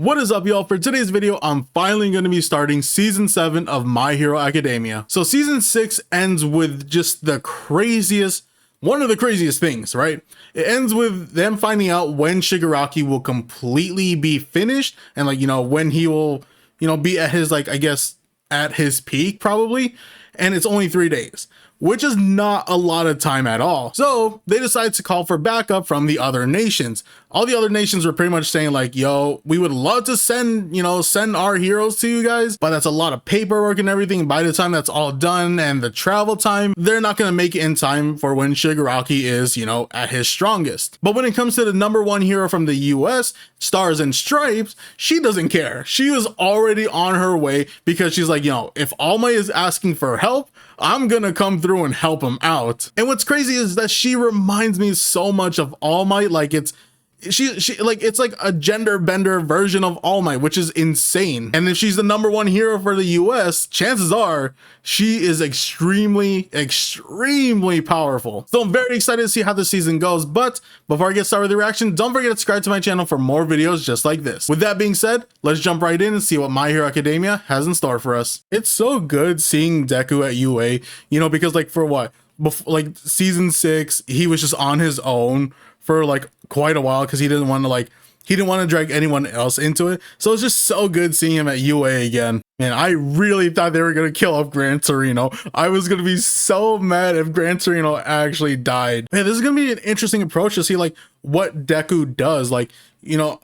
What is up, y'all? For today's video, I'm finally going to be starting season 7 of My Hero Academia. So season 6 ends with just one of the craziest things, right? It ends with them finding out when Shigaraki will completely be finished and when he will, be at his, at his peak probably. And it's only 3 days, which is not a lot of time at all. So they decide to call for backup from the other nations. All the other nations were pretty much saying like, yo, we would love to send our heroes to you guys, but that's a lot of paperwork and everything. By the time that's all done and the travel time, they're not going to make it in time for when Shigaraki is, at his strongest. But when it comes to the #1 hero from the US, Stars and Stripes, she doesn't care. She was already on her way because she's like, if All Might is asking for help, I'm gonna come through and help him out. And what's crazy is that she reminds me so much of All Might. Like it's like a gender bender version of All Might, which is insane. And if she's the #1 hero for the US, chances are she is extremely powerful. So I'm very excited to see how this season goes. But before I get started with the reaction, don't forget to subscribe to my channel for more videos just like this. With that being said, let's jump right in and see what My Hero Academia has in store for us. It's so good seeing Deku at UA, because before season 6, he was just on his own for quite a while because he didn't want to drag anyone else into it. So it's just so good seeing him at UA again. Man, I really thought they were gonna kill off Gran Torino. I was gonna be so mad if Gran Torino actually died. Man, this is gonna be an interesting approach to see what Deku does.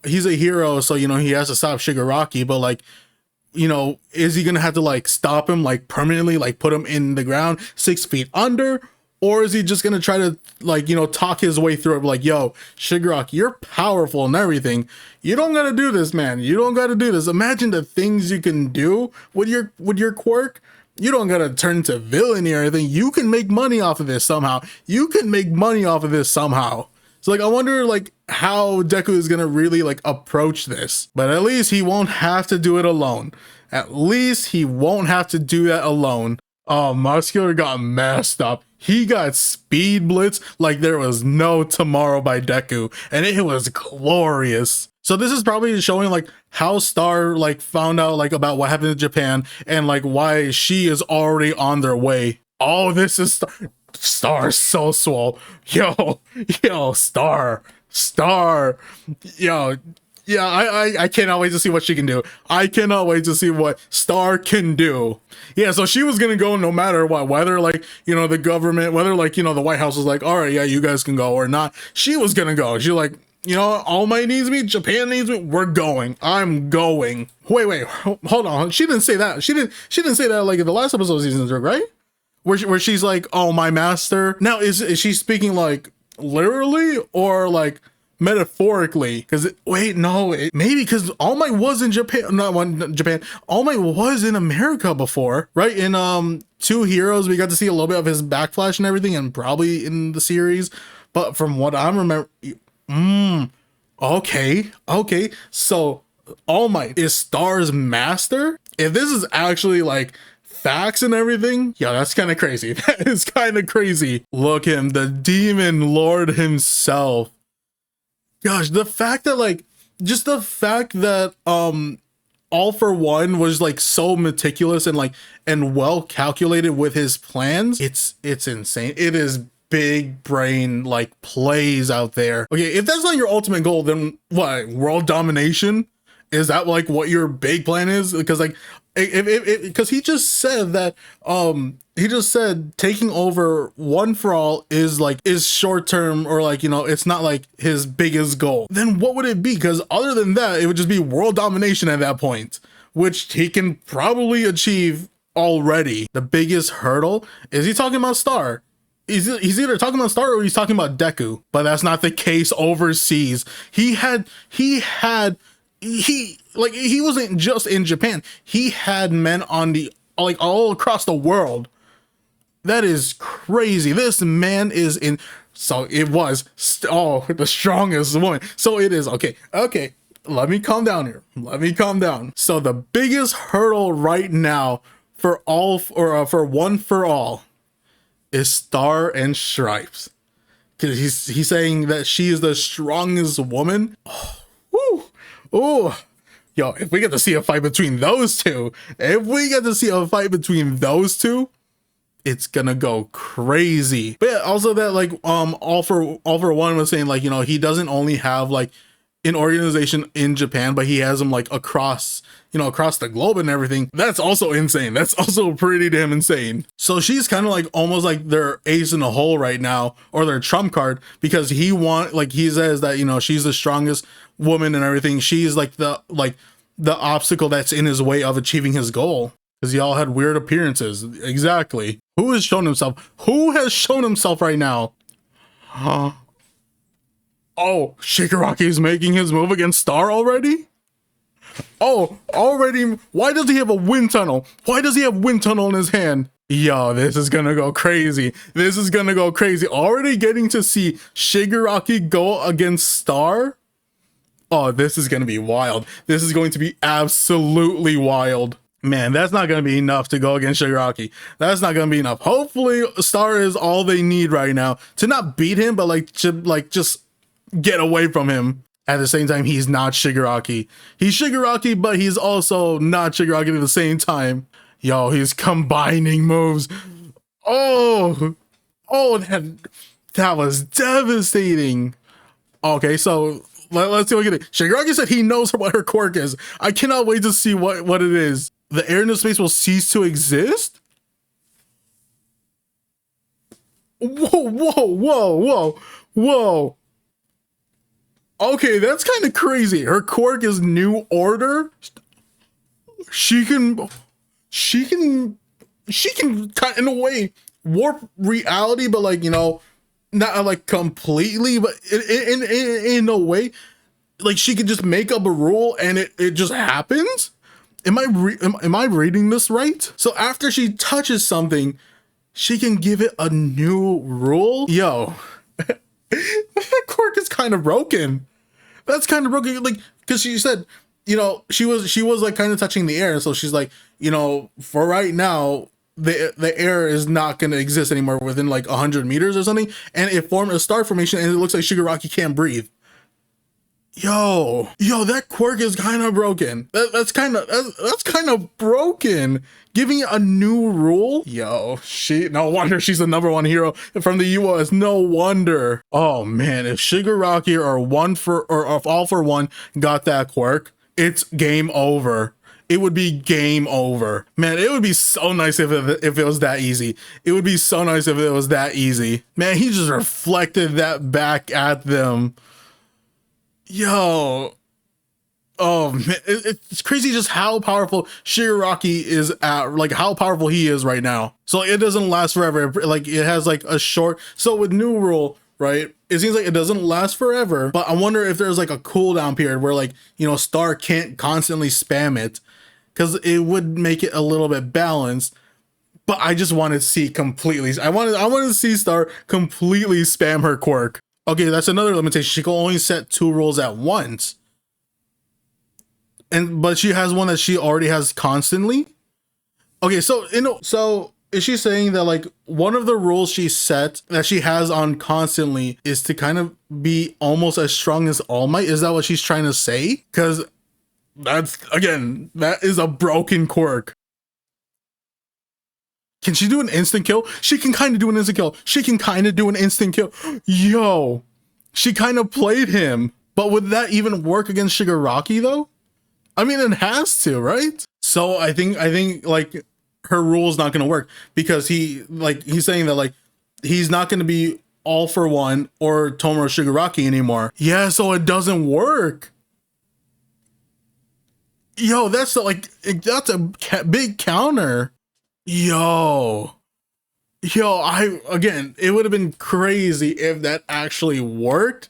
He's a hero, so he has to stop Shigaraki, but is he gonna have to stop him permanently, put him in the ground 6 feet under? Or is he just gonna try to talk his way through it, yo, Shigaraki, you're powerful and everything. You don't gotta do this, man. You don't gotta do this. Imagine the things you can do with your quirk. You don't gotta turn into villainy or anything. You can make money off of this somehow. So I wonder how Deku is gonna really approach this. But at least he won't have to do it alone. At least he won't have to do that alone. Oh, Muscular got messed up. He got speed blitz like there was no tomorrow by Deku, and it was glorious. So this is probably showing how Star found out about what happened in Japan and why she is already on their way. Oh, this is Star's so swole. Yo, Star, yo. Yeah, I cannot wait to see what she can do. I cannot wait to see what Star can do. Yeah, so she was gonna go no matter what, whether the government, whether the White House was all right, yeah, you guys can go or not. She was gonna go. She's All Might needs me, Japan needs me, we're going. I'm going. Wait, hold on. She didn't say that. She didn't say that in the last episode of season 3, right? Where she's oh, my master. Now is she speaking literally or metaphorically? Because maybe because All Might was in Japan, All Might was in America before, right? In 2 Heroes, we got to see a little bit of his backflash and everything, and probably in the series. But from what I remember, okay, so All Might is Star's master. If this is actually facts and everything, yeah, that's kind of crazy. That is kind of crazy. Look him, the Demon Lord himself. Gosh, the fact that just the fact that All For One was so meticulous and well calculated with his plans, it's insane. It is big brain plays out there. Okay, if that's not your ultimate goal, then what? World domination? Is that what your big plan is? Because because he just said that taking over One For All is short term, or it's not his biggest goal. Then what would it be? Because other than that, it would just be world domination at that point, which he can probably achieve already. The biggest hurdle, is he talking about Star? He's either talking about Star or he's talking about Deku, but that's not the case overseas. He wasn't just in Japan. He had men on all across the world. That is crazy. This man is in. So it was the strongest woman. So it is okay. Let me calm down here. So the biggest hurdle right now for One For All is Star and Stripes, because he's saying that she is the strongest woman. Oh, Yo, if we get to see a fight between those two, it's gonna go crazy. But yeah, also that like all for one was saying like, you know, he doesn't only have like an organization in Japan, but he has them like across, you know, across the globe and everything. That's also insane. That's also pretty damn insane. So she's kind of like almost like their ace in the hole right now, or their trump card, because he says that, you know, she's the strongest woman and everything. She's like the obstacle that's in his way of achieving his goal. Because y'all had weird appearances. Exactly. Who has shown himself? Who has shown himself right now? Huh? Oh, Shigaraki is making his move against Star already? Oh, already? Why does he have a wind tunnel? Why does he have wind tunnel in his hand? Yo, this is gonna go crazy. This is gonna go crazy. Already getting to see Shigaraki go against Star? Oh, this is gonna be wild. This is going to be absolutely wild. Man, that's not going to be enough to go against Shigaraki. That's not going to be enough. Hopefully, Star is all they need right now to not beat him, but like to just get away from him. At the same time, he's not Shigaraki. He's Shigaraki, but he's also not Shigaraki at the same time. Yo, he's combining moves. Oh, that was devastating. Okay, so let's see what we get. Shigaraki said he knows what her quirk is. I cannot wait to see what it is. The air in the space will cease to exist? Whoa. Okay, that's kind of crazy. Her quirk is New Order. She can kind of, in a way, warp reality, but like, you know, not like completely, but in a way, like she could just make up a rule and it just happens. Am I reading this right? So after she touches something, she can give it a new rule? Yo, that quirk is kind of broken. That's kind of broken. Like, because she said, you know, she was like kind of touching the air. So she's like, you know, for right now, the air is not going to exist anymore within like 100 meters or something. And it formed a star formation and it looks like Shigaraki can't breathe. Yo, that quirk is kind of broken. That's kind of broken. Giving it a new rule. Yo, no wonder she's the #1 hero from the US. No wonder. Oh man, if Shigaraki or if All For One got that quirk, it's game over. It would be game over. Man, it would be so nice if it was that easy. It would be so nice if it was that easy. Man, he just reflected that back at them. Yo, oh man, it's crazy just how powerful Shigaraki is at, like how powerful he is right now. So it doesn't last forever. Like it has like a short, so with new rule, right? It seems like it doesn't last forever, but I wonder if there's like a cooldown period where like, you know, Star can't constantly spam it, because it would make it a little bit balanced. But I just want to see completely, I wanted to see Star completely spam her quirk. Okay, that's another limitation. She can only set 2 rules at once. But she has one that she already has constantly. Okay, so so is she saying that like one of the rules she set that she has on constantly is to kind of be almost as strong as All Might? Is that what she's trying to say? Because that is a broken quirk. Can she do an instant kill? She can kind of do an instant kill. Yo, she kind of played him. But would that even work against Shigaraki though? I mean, it has to, right? So I think like her rule is not going to work, because he's saying that like he's not going to be All For One or Tomura Shigaraki anymore. Yeah, so it doesn't work. Yo, that's a big counter. Yo, it would have been crazy if that actually worked,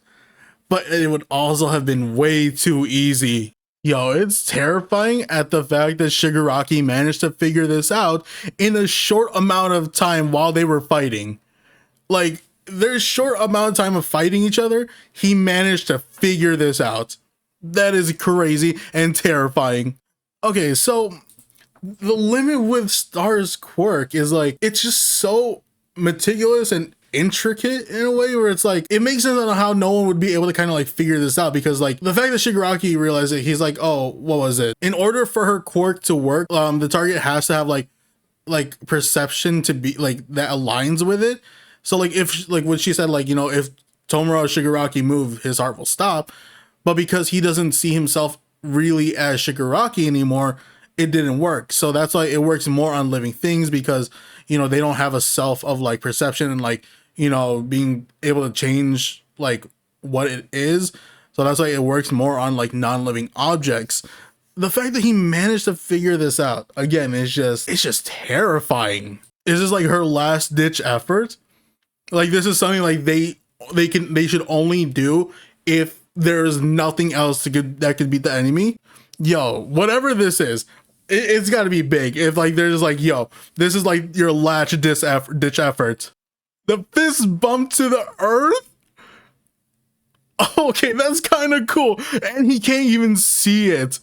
but it would also have been way too easy. Yo, it's terrifying at the fact that Shigaraki managed to figure this out in a short amount of time while they were fighting. Like, their short amount of time of fighting each other, he managed to figure this out. That is crazy and terrifying. Okay, so the limit with Star's quirk is like, it's just so meticulous and intricate in a way where it's like, it makes sense on how no one would be able to kind of like figure this out, because like the fact that Shigaraki realized it, he's like, oh, what was it? In order for her quirk to work, the target has to have like perception to be like that aligns with it. So like if like what she said, like, you know, if Tomura or Shigaraki move, his heart will stop. But because he doesn't see himself really as Shigaraki anymore, it didn't work. So that's why it works more on living things, because, you know, they don't have a self of like perception and like, you know, being able to change like what it is. So that's why it works more on like non-living objects. The fact that he managed to figure this out again is just terrifying. Is this like her last ditch effort? Like this is something like they should only do if there's nothing else that could beat the enemy. Yo, whatever this is, it's got to be big. If like they're just like, yo, this is like your last ditch effort. The fist bump to the earth. Okay, that's kind of cool, and he can't even see it.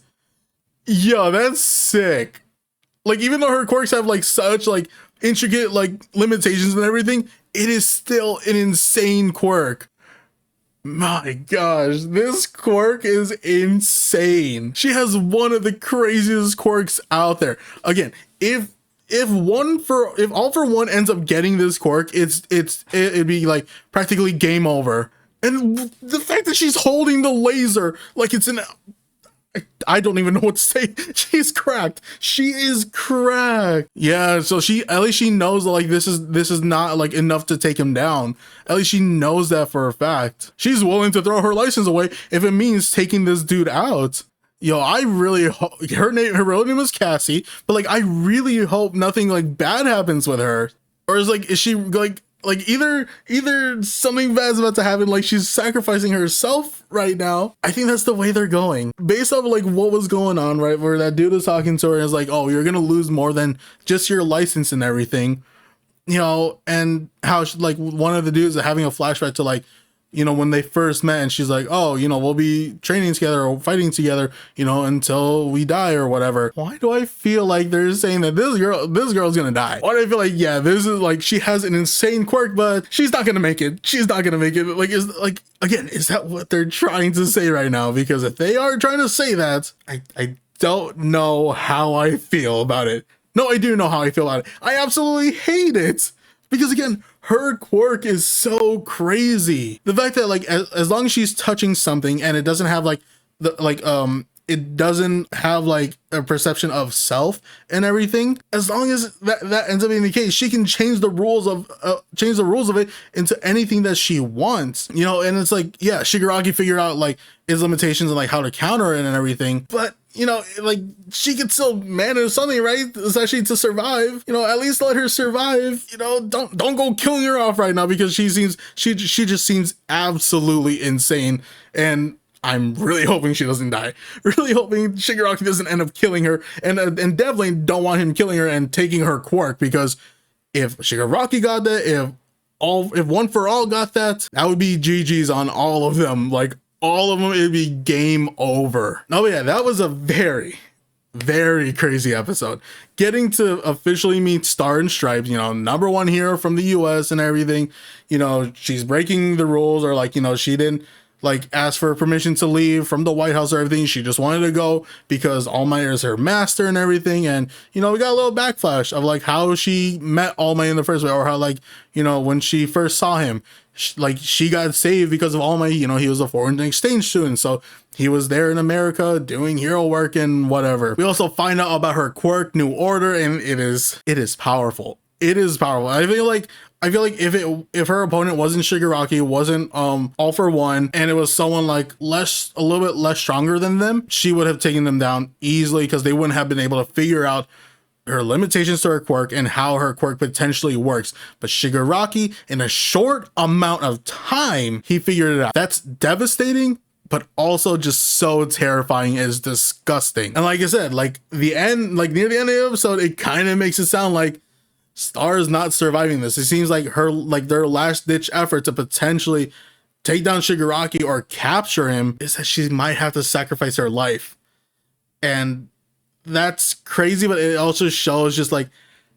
Yo, that's sick. Like, even though her quirks have like such like intricate like limitations and everything, it is still an insane quirk. My gosh, this quirk is insane. She has one of the craziest quirks out there. Again, if All For One ends up getting this quirk, it'd be like practically game over. And the fact that she's holding the laser like it's an, I don't even know what to say. She's cracked. She is cracked. Yeah, so at least she knows that like this is not like enough to take him down. At least she knows that for a fact. She's willing to throw her license away if it means taking this dude out. Yo, I really hope her real name is Cassie, but like I really hope nothing like bad happens with her. Or is she like either something bad's about to happen, like she's sacrificing herself right now. I think that's the way they're going. Based off of like what was going on, right, where that dude was talking to her and is like, oh, you're gonna lose more than just your license and everything, you know, and how like one of the dudes are having a flashback to like, you know, when they first met, and she's like, oh, you know, we'll be training together or fighting together, you know, until we die or whatever. Why do I feel like they're saying that this girl's gonna die? Why do I feel like, yeah, this is like, she has an insane quirk, but she's not gonna make it. She's not gonna make it. Like, again, is that what they're trying to say right now? Because if they are trying to say that, I don't know how I feel about it. No, I do know how I feel about it. I absolutely hate it. Because again, her quirk is so crazy. The fact that like as long as she's touching something and it doesn't have like it doesn't have like a perception of self and everything, as long as that ends up being the case, she can change the rules of it into anything that she wants, you know. And it's like, yeah, Shigaraki figured out like his limitations and like how to counter it and everything, but you know, like she could still manage something, right? Especially to survive. You know, at least let her survive. You know, don't go killing her off right now, because she just seems absolutely insane. And I'm really hoping she doesn't die. Really hoping Shigaraki doesn't end up killing her, and definitely don't want him killing her and taking her quirk, because if Shigaraki got that, if One For All got that would be GG's on all of them. Like, all of them, it'd be game over. Oh yeah, that was a very, very crazy episode. Getting to officially meet Star and Stripes, you know, #1 hero from the US and everything. You know, she's breaking the rules, or like, you know, she didn't like ask for permission to leave from the White House or everything. She just wanted to go because All Might is her master and everything. And, you know, we got a little backflash of like how she met All Might in the first way, or how like, you know, when she first saw him, she got saved because of All Might. You know, he was a foreign exchange student, so he was there in America doing hero work and whatever. We also find out about her quirk, New Order, and it is powerful. It is powerful. I feel like if her opponent wasn't Shigaraki, wasn't All For One, and it was someone like a little bit less stronger than them, she would have taken them down easily, because they wouldn't have been able to figure out her limitations to her quirk and how her quirk potentially works. But Shigaraki, in a short amount of time, he figured it out. That's devastating, but also just so terrifying. Is disgusting. And like I said, like the end, like near the end of the episode, it kind of makes it sound like Star is not surviving this. It seems like their last ditch effort to potentially take down Shigaraki or capture him is that she might have to sacrifice her life. And that's crazy, but it also shows just like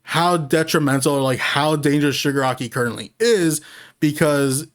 how detrimental or like how dangerous Shigaraki currently is, because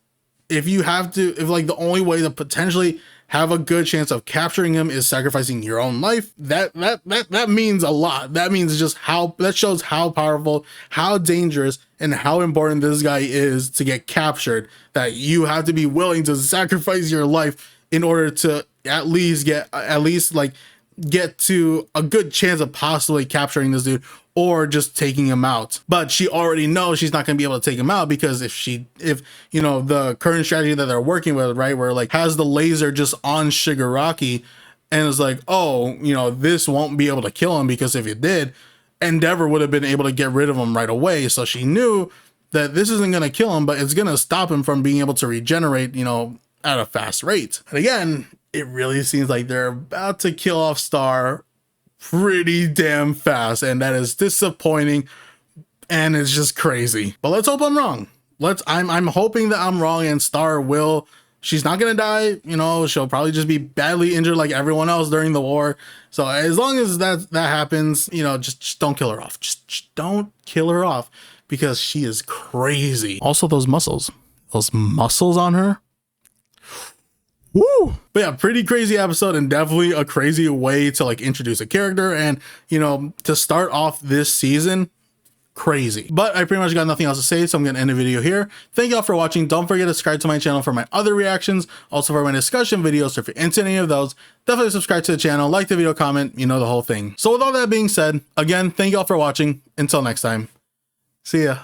if you have to, if like the only way to potentially have a good chance of capturing him is sacrificing your own life, that means a lot. That means just how, that shows how powerful, how dangerous, and how important this guy is to get captured, that you have to be willing to sacrifice your life in order to at least get to a good chance of possibly capturing this dude or just taking him out. But she already knows she's not going to be able to take him out, because if you know, the current strategy that they're working with, right, where like has the laser just on Shigaraki and is like, oh, you know, this won't be able to kill him, because if it did, Endeavor would have been able to get rid of him right away. So she knew that this isn't going to kill him, but it's going to stop him from being able to regenerate, you know, at a fast rate. And again, it really seems like they're about to kill off Star pretty damn fast, and that is disappointing, and it's just crazy. But let's hope I'm wrong. I'm hoping that I'm wrong, and Star will, she's not gonna die, you know, she'll probably just be badly injured like everyone else during the war. So as long as that happens, you know, just don't kill her off. Just don't kill her off, because she is crazy. Also those muscles on her. Woo! But yeah, pretty crazy episode, and definitely a crazy way to like introduce a character, and you know, to start off this season, crazy. But I pretty much got nothing else to say, so I'm gonna end the video here. Thank y'all for watching. Don't forget to subscribe to my channel for my other reactions, also for my discussion videos. So if you're into any of those, definitely subscribe to the channel, like the video, comment, you know, the whole thing. So with all that being said, again, thank y'all for watching. Until next time, see ya.